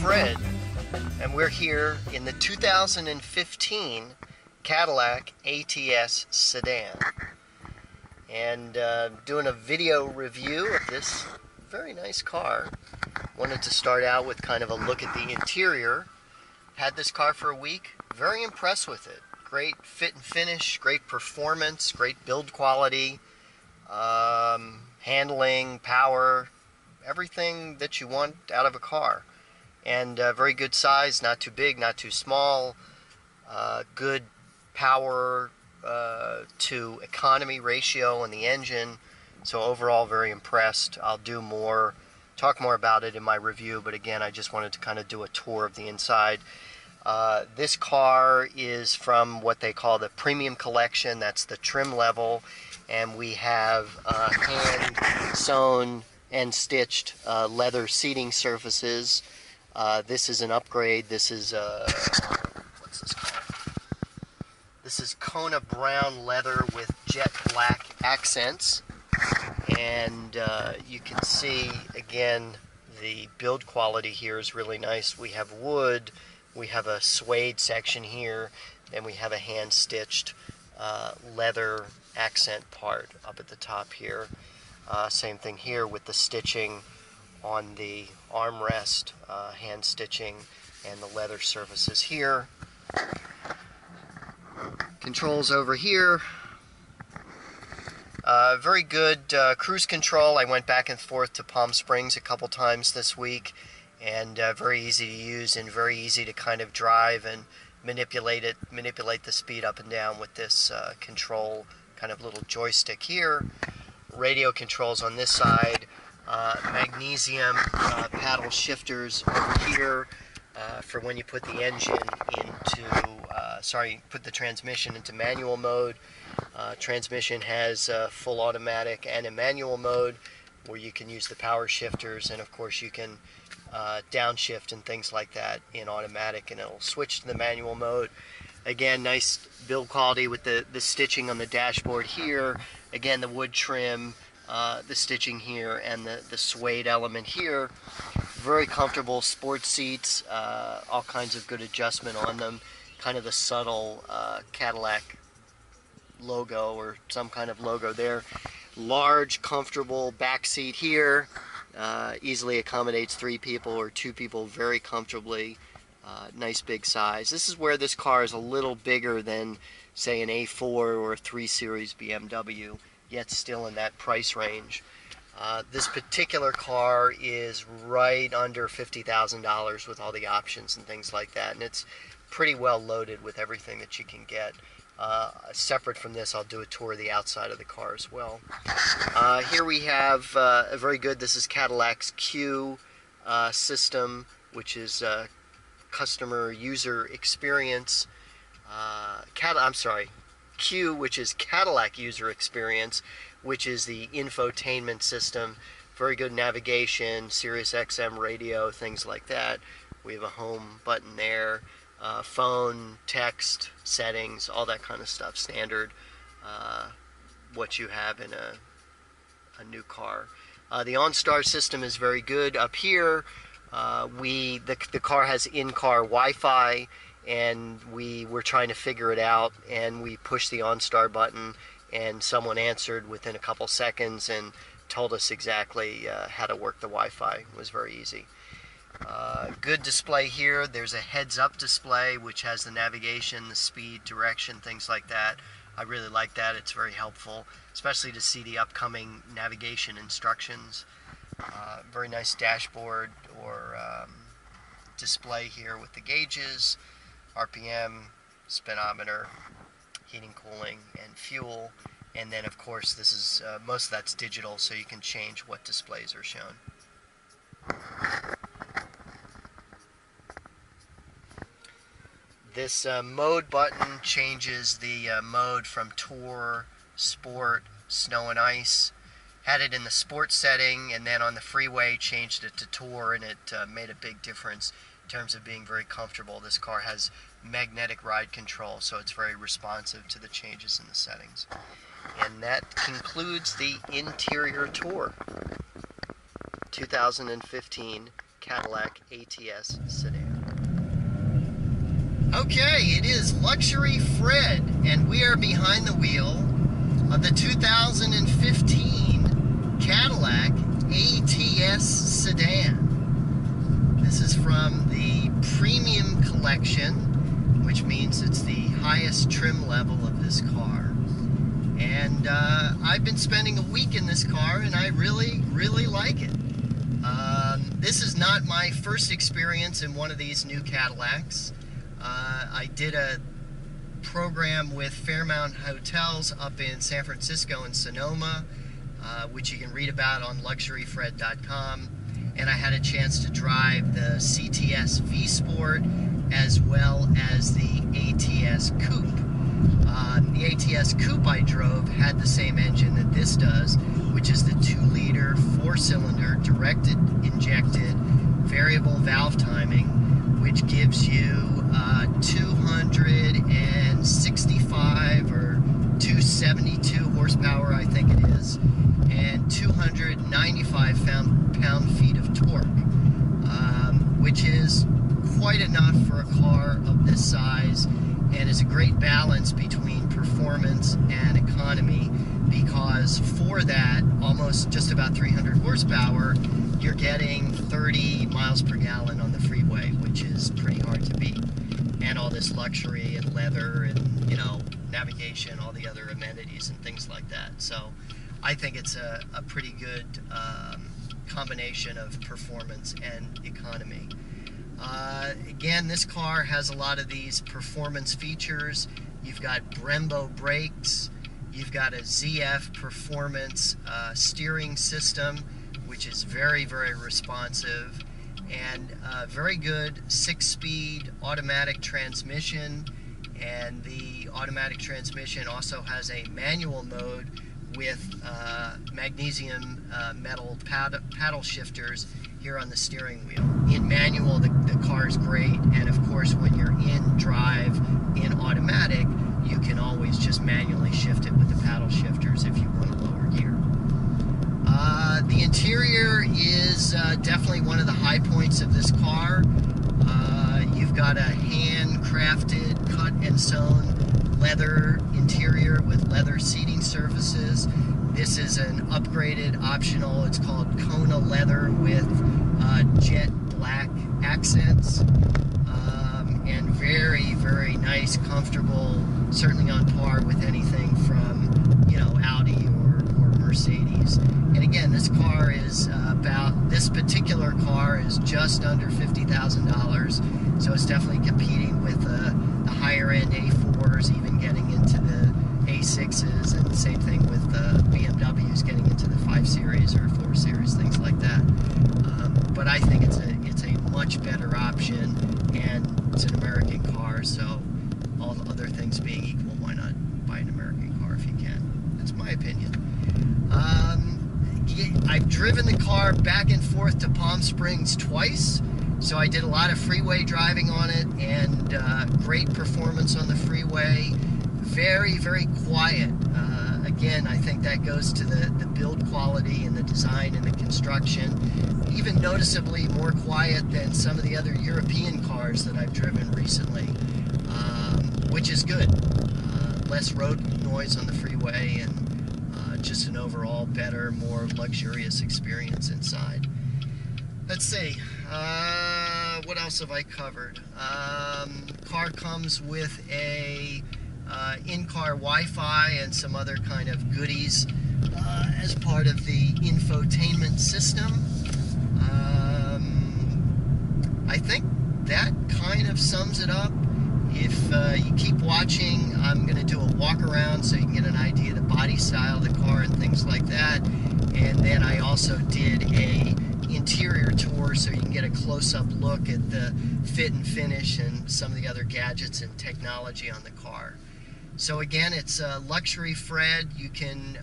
Fred, and we're here in the 2015 Cadillac ATS Sedan, and doing a video review of this very nice car. Wanted to start out with kind of a look at the interior. Had this car for a week, very impressed with it. Great fit and finish, great performance, great build quality, handling, power, everything that you want out of a car. And very good size, not too big, not too small, good power to economy ratio in the engine. So overall, very impressed. I'll do more, talk more about it in my review, but again, I just wanted to kind of do a tour of the inside. This car is from what they call the Premium Collection. That's the trim level, and we have hand-sewn and stitched leather seating surfaces. This is an upgrade. This is what's this called? This is Kona brown leather with jet black accents, and you can see again the build quality here is really nice. We have wood, we have a suede section here, and we have a hand-stitched leather accent part up at the top here. Same thing here with the stitching on the armrest, hand stitching, and the leather surfaces here. Controls over here. Very good cruise control. I went back and forth to Palm Springs a couple times this week, and very easy to use and very easy to kind of drive and manipulate the speed up and down with this control kind of little joystick here. Radio controls on this side. Magnesium paddle shifters over here for when you put the engine into, put the transmission into manual mode. Transmission has full automatic and a manual mode where you can use the power shifters, and of course you can downshift and things like that in automatic, and it'll switch to the manual mode. Again, nice build quality with the stitching on the dashboard here. Again, the wood trim, the stitching here, and the suede element here. Very comfortable sports seats, all kinds of good adjustment on them. Kind of the subtle Cadillac logo or some kind of logo there. Large, comfortable back seat here. Easily accommodates 3 people or 2 people very comfortably. Nice big size. This is where this car is a little bigger than, say, an A4 or a 3 Series BMW, yet still in that price range. This particular car is right under $50,000 with all the options and things like that, and it's pretty well loaded with everything that you can get. Separate from this, I'll do a tour of the outside of the car as well. Here we have a very good, this is Cadillac's Q system, which is customer user experience. Q, which is Cadillac user experience, which is the infotainment system. Very good navigation, Sirius XM radio, things like that. We have a home button there, phone, text, settings, all that kind of stuff. Standard, what you have in a new car. The Onstar System is very good. Up here, the car has in-car Wi-Fi, and we were trying to figure it out, and we pushed the OnStar button, and someone answered within a couple seconds and told us exactly how to work the Wi-Fi. It was very easy. Good display here. There's a heads-up display which has the navigation, the speed, direction, things like that. I really like that. It's very helpful, especially to see the upcoming navigation instructions. Very nice dashboard or display here with the gauges, RPM, speedometer, heating, cooling, and fuel. And then of course this is most of that's digital, so you can change what displays are shown. This mode button changes the mode from Tour, Sport, Snow and Ice. Had it in the Sport setting, and then on the freeway changed it to Tour, and it made a big difference in terms of being very comfortable. This car has magnetic ride control, so it's very responsive to the changes in the settings. And that concludes the interior tour. 2015 Cadillac ATS Sedan. Okay, it is Luxury Fred, and we are behind the wheel of the 2015 Cadillac ATS Sedan. This is from the Premium Collection, which means it's the highest trim level of this car. And I've been spending a week in this car, and I really, really like it. This is not my first experience in one of these new Cadillacs. I did a program with Fairmount Hotels up in San Francisco and Sonoma, which you can read about on luxuryfred.com, and I had a chance to drive the CTS V Sport as well as the ATS Coupe. The ATS Coupe I drove had the same engine that this does, which is the 2-liter 4-cylinder directed injected variable valve timing, which gives you 265 or 272 horsepower, I think it is, and 295 pound-feet of torque, which is quite enough for a car of this size, and is a great balance between performance and economy, because for that, almost just about 300 horsepower, you're getting 30 miles per gallon on the freeway, which is pretty hard to beat. And all this luxury and leather and, you know, navigation, all the other amenities and things like that. So I think it's a pretty good combination of performance and economy. Again, this car has a lot of these performance features. You've got Brembo brakes, you've got a ZF performance steering system, which is very, very responsive, and very good 6-speed automatic transmission. And the automatic transmission also has a manual mode with magnesium metal paddle shifters here on the steering wheel. In manual, the car is great, and of course when you're in drive in automatic, you can always just manually shift it with the paddle shifters if you want to lower gear. The interior is definitely one of the high points of this car. You've got a handcrafted, cut and sewn leather interior with leather seating surfaces. This is an upgraded optional, it's called Kona leather with jet black accents. And very, very nice, comfortable, certainly on par with anything from, you know, Audi or Mercedes. And again, this car is this particular car is just under $50,000, so it's definitely competing with the higher end A4s, even getting into the A6s, and same thing with BMWs getting into the 5 Series or 4 Series, things like that. But I think it's a much better option, and it's an American car, so all the other things being equal, why not buy an American car if you can? That's my opinion. I've driven the car back and forth to Palm Springs twice, so I did a lot of freeway driving on it, and great performance on the freeway. Very, very quiet. Again, I think that goes to the build quality and the design and the construction. Even noticeably more quiet than some of the other European cars that I've driven recently, which is good. Less road noise on the freeway, and just an overall better, more luxurious experience inside. Let's see, what else have I covered? Car comes with a in-car Wi-Fi and some other kind of goodies as part of the infotainment system. I think that kind of sums it up. If you keep watching, I'm going to do a walk around so you can get an idea of the body style of the car and things like that. And then I also did a interior tour so you can get a close-up look at the fit and finish and some of the other gadgets and technology on the car. So again, it's Luxury Fred. You can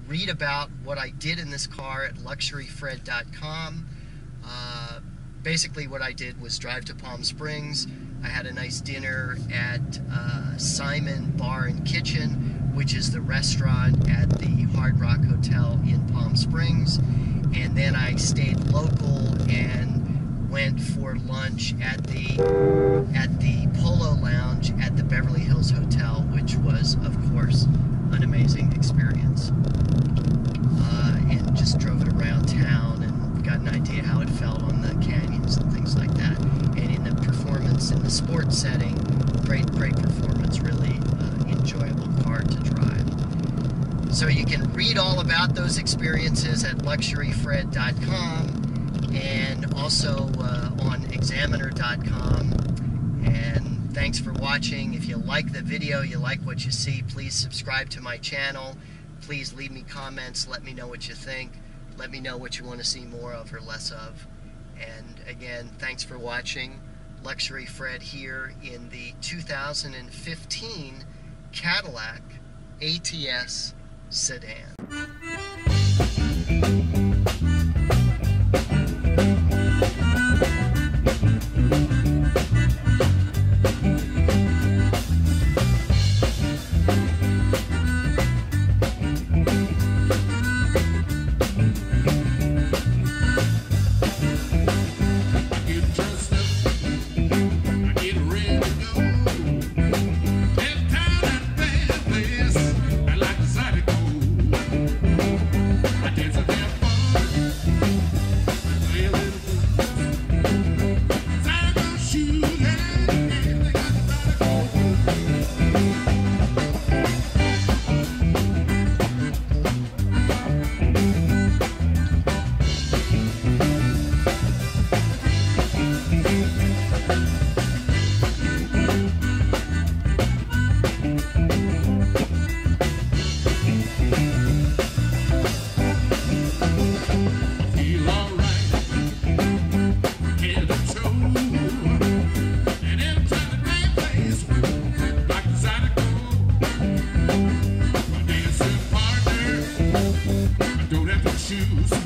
read about what I did in this car at luxuryfred.com. Basically what I did was drive to Palm Springs. I had a nice dinner at Simon Bar and Kitchen, which is the restaurant at the Hard Rock Hotel in Palm Springs. And then I stayed local and went for lunch at the Polo Lounge at the Beverly Hills Hotel, which was, of course, an amazing experience. And just drove it around town and got an idea how it felt on the canyons and things like that. And in the performance, in the sports setting, great performance, really enjoyable car to drive. So you can read all about those experiences at luxuryfred.com and also on examiner.com. And thanks for watching. If you like the video, you like what you see, please subscribe to my channel. Please leave me comments, let me know what you think. Let me know what you want to see more of or less of. And again, thanks for watching. Luxury Fred here in the 2015 Cadillac ATS Sedan. Shoes.